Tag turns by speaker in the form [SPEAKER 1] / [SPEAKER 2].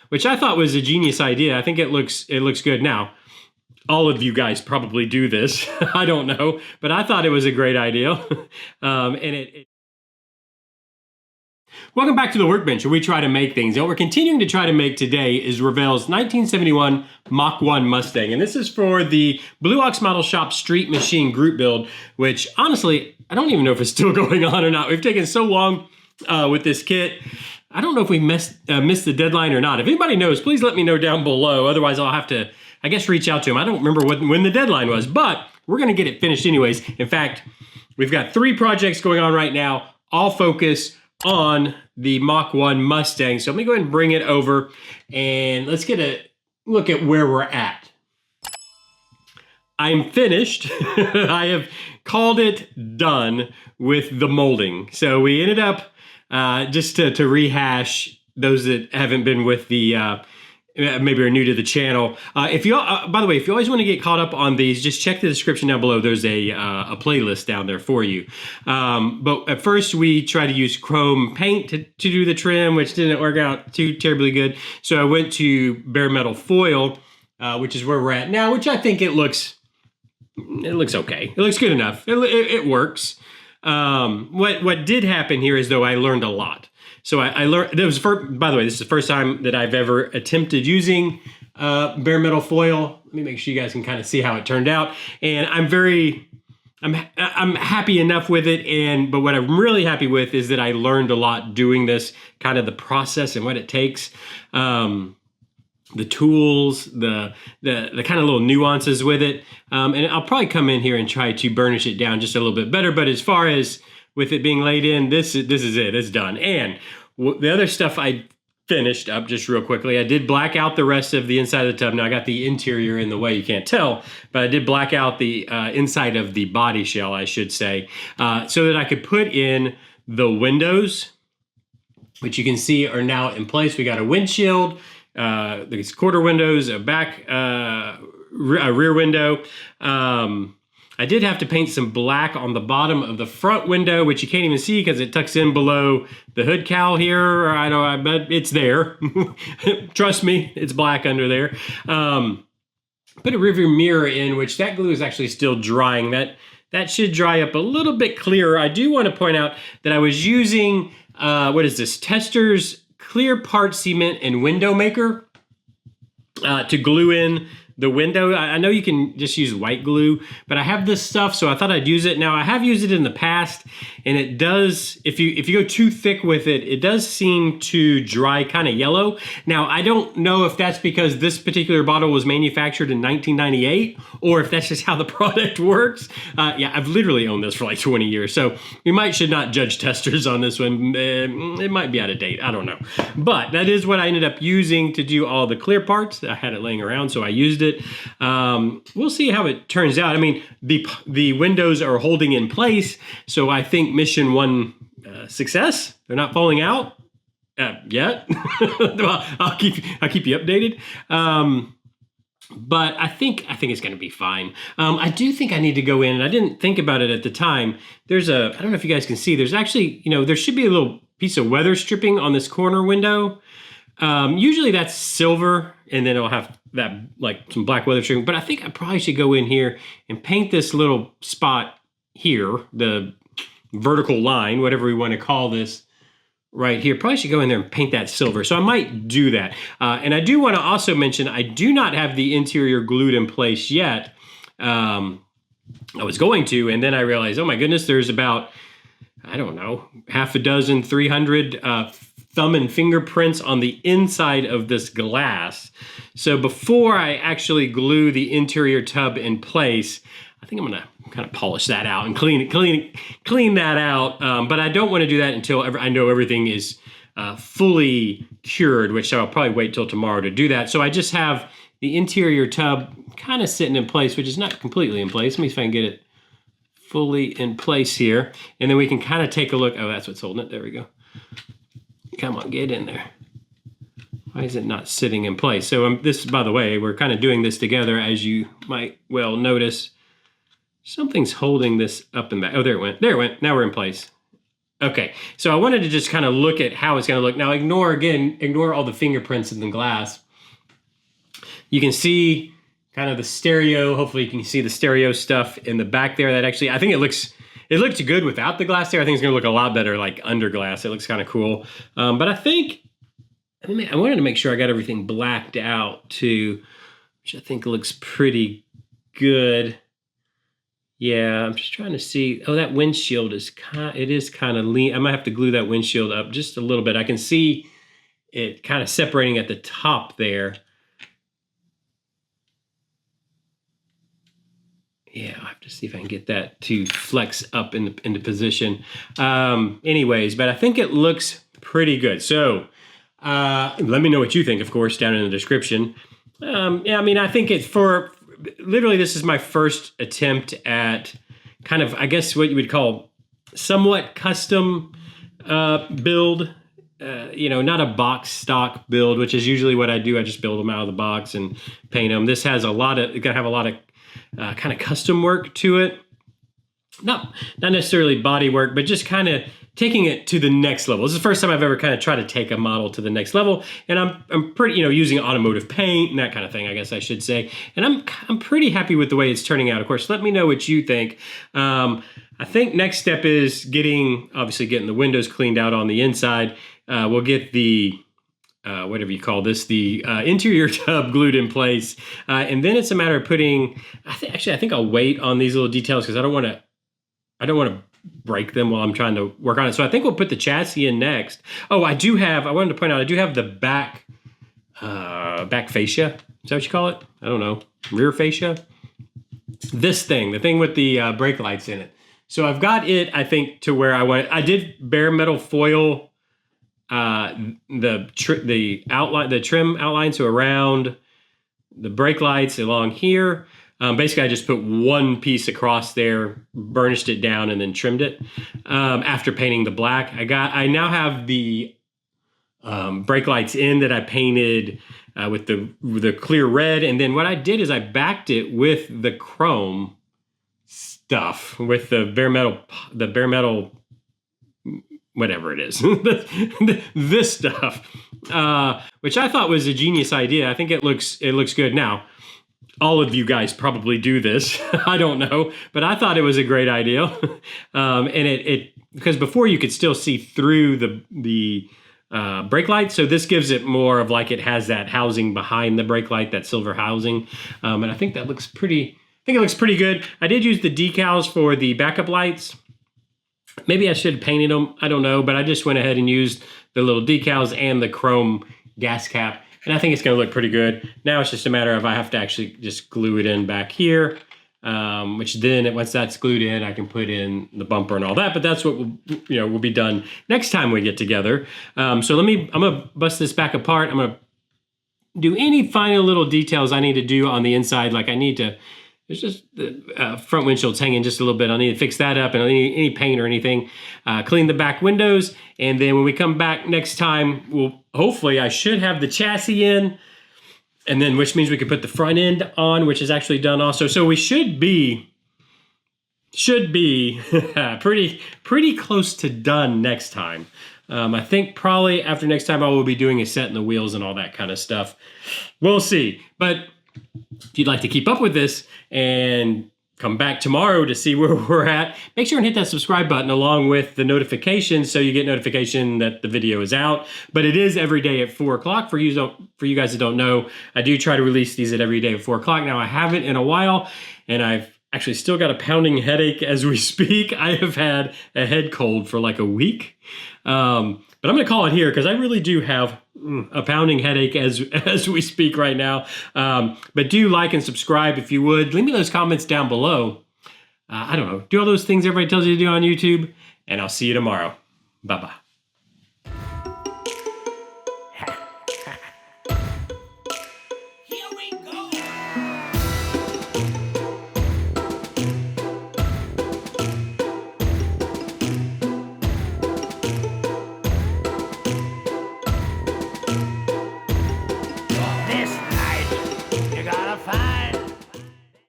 [SPEAKER 1] which I thought was a genius idea. I think it looks good. Now, all of you guys probably do this. I don't know, but I thought it was a great idea. Welcome back to the Workbench, where we try to make things. And what we're continuing to try to make today is Revell's 1971 Mach 1 Mustang. And this is for the Blue Ox Model Shop Street Machine group build, which honestly, I don't even know if it's still going on or not. We've taken so long with this kit. I don't know if we missed the deadline or not. If anybody knows, please let me know down below. Otherwise, I'll have to, I guess, reach out to him. I don't remember when the deadline was, but we're going to get it finished anyways. In fact, we've got 3 projects going on right now, all focus on the Mach 1 Mustang. So let me go ahead and bring it over and let's get a look at where we're at. I'm finished. I have called it done with the molding. So we ended up, just to rehash those that haven't been with the, maybe are new to the channel. If you, by the way, if you always want to get caught up on these, just check the description down below. There's a playlist down there for you. But at first we tried to use chrome paint to do the trim, which didn't work out too terribly good. So I went to bare metal foil, which is where we're at now, which I think it looks okay. It looks good enough. It works. What did happen here is, though, I learned a lot. So I learned, by the way, this is the first time that I've ever attempted using bare metal foil. Let me make sure you guys can kind of see how it turned out. And I'm happy enough with it. But what I'm really happy with is that I learned a lot doing this, kind of the process and what it takes. The tools, the kind of little nuances with it. And I'll probably come in here and try to burnish it down just a little bit better. But as far as with it being laid in, this is it. It's done. And the other stuff I finished up just real quickly. I did black out the rest of the inside of the tub. Now I got the interior in the way, you can't tell, but I did black out the inside of the body shell, I should say, so that I could put in the windows, which you can see are now in place. We got a windshield, these quarter windows, a rear window. I did have to paint some black on the bottom of the front window, which you can't even see because it tucks in below the hood cowl here. I bet it's there. Trust me, it's black under there. Put a rearview mirror in, which that glue is actually still drying. That should dry up a little bit clearer. I do want to point out that I was using, what is this, Testors Clear Part Cement and Window Maker to glue in the window. I know you can just use white glue, but I have this stuff, so I thought I'd use it. Now, I have used it in the past, and it does, if you go too thick with it, it does seem to dry kind of yellow. Now, I don't know if that's because this particular bottle was manufactured in 1998, or if that's just how the product works. Yeah, I've literally owned this for like 20 years, so you should not judge Testors on this one. It might be out of date, I don't know. But that is what I ended up using to do all the clear parts. I had it laying around, so I used it. We'll see how it turns out. I mean, the windows are holding in place, so I think mission 1 success. They're not falling out yet. Well, I'll keep you updated. But I think it's going to be fine. I do think I need to go in, and I didn't think about it at the time. I don't know if you guys can see. There's actually, there should be a little piece of weather stripping on this corner window. Usually that's silver, and then it'll have that like some black weather stripping. But I think I probably should go in here and paint this little spot here, the vertical line, whatever we want to call this right here. Probably should go in there and paint that silver. So I might do that. And I do want to also mention, I do not have the interior glued in place yet. I was going to, and then I realized, oh my goodness, there's about, I don't know, half a dozen, 300 thumb and fingerprints on the inside of this glass. So before I actually glue the interior tub in place, I think I'm gonna kind of polish that out and clean that out. But I don't want to do that until I know everything is fully cured, which I'll probably wait till tomorrow to do that. So I just have the interior tub kind of sitting in place, which is not completely in place. Let me see if I can get it fully in place here. And then we can kind of take a look. Oh, that's what's holding it. There we go. Come on, get in there. Why is it not sitting in place? So this, by the way, we're kind of doing this together, as you might well notice. Something's holding this up and back. Oh, there it went. There it went. Now we're in place. Okay, so I wanted to just kind of look at how it's going to look. Now, ignore all the fingerprints in the glass. You can see kind of the stereo. Hopefully you can see the stereo stuff in the back there. That actually, I think it looked good without the glass there. I think it's going to look a lot better like under glass. It looks kind of cool. But I wanted to make sure I got everything blacked out too, which I think looks pretty good. Yeah, I'm just trying to see. Oh, that windshield is kind of lean. I might have to glue that windshield up just a little bit. I can see it kind of separating at the top there. Yeah, I'll have to see if I can get that to flex up into position. Anyways, but I think it looks pretty good. So let me know what you think, of course, down in the description. Yeah, I mean, I think it's literally, this is my first attempt at kind of, I guess, what you would call somewhat custom build. Not a box stock build, which is usually what I do. I just build them out of the box and paint them. This has it's gonna have a lot of kind of custom work to it. Not necessarily body work, but just kind of taking it to the next level. This is the first time I've ever kind of tried to take a model to the next level, and I'm pretty, using automotive paint and that kind of thing, I guess I should say. And I'm pretty happy with the way it's turning out. Of course, let me know what you think. I think next step is obviously getting the windows cleaned out on the inside. We'll get the whatever you call this, the interior tub glued in place, and then it's a matter of putting. I think I'll wait on these little details because I don't want to break them while I'm trying to work on it. So I think we'll put the chassis in next. Oh, I wanted to point out, I do have the back fascia. Is that what you call it? I don't know. Rear fascia? The thing with the brake lights in it. So I've got it, I think, to where I want it. I did bare metal foil the trim outline, so around the brake lights along here. Basically, I just put one piece across there, burnished it down, and then trimmed it. After painting the black, I now have the brake lights in that I painted with the clear red, and then what I did is I backed it with the chrome stuff, with the bare metal, whatever it is, this stuff, which I thought was a genius idea. I think it looks good now. All of you guys probably do this. I don't know, but I thought it was a great idea. And it because before you could still see through the brake light. So this gives it more of like it has that housing behind the brake light, that silver housing. And I think that looks pretty, it looks pretty good. I did use the decals for the backup lights. Maybe I should have painted them. I don't know, but I just went ahead and used the little decals and the chrome gas cap. And I think it's going to look pretty good. Now it's just a matter of I have to actually just glue it in back here, which then once that's glued in, I can put in the bumper and all that. But that's what will be done next time we get together. So I'm going to bust this back apart. I'm going to do any final little details I need to do on the inside. Like there's just the front windshield's hanging just a little bit. I need to fix that up, and any paint or anything. Clean the back windows, and then when we come back next time, hopefully I should have the chassis in, and then which means we could put the front end on, which is actually done also. So we should be pretty close to done next time. I think probably after next time I will be doing a set in the wheels and all that kind of stuff. We'll see, but if you'd like to keep up with this and come back tomorrow to see where we're at, make sure and hit that subscribe button along with the notifications so you get notification that the video is out. But it is every day at 4 o'clock. For you guys that don't know, I do try to release these at every day at 4 o'clock. Now, I haven't in a while, and I've actually still got a pounding headache as we speak. I have had a head cold for like a week. But I'm going to call it here because I really do have a pounding headache as we speak right now. But do like and subscribe if you would. Leave me those comments down below. I don't know. Do all those things everybody tells you to do on YouTube. And I'll see you tomorrow. Bye-bye.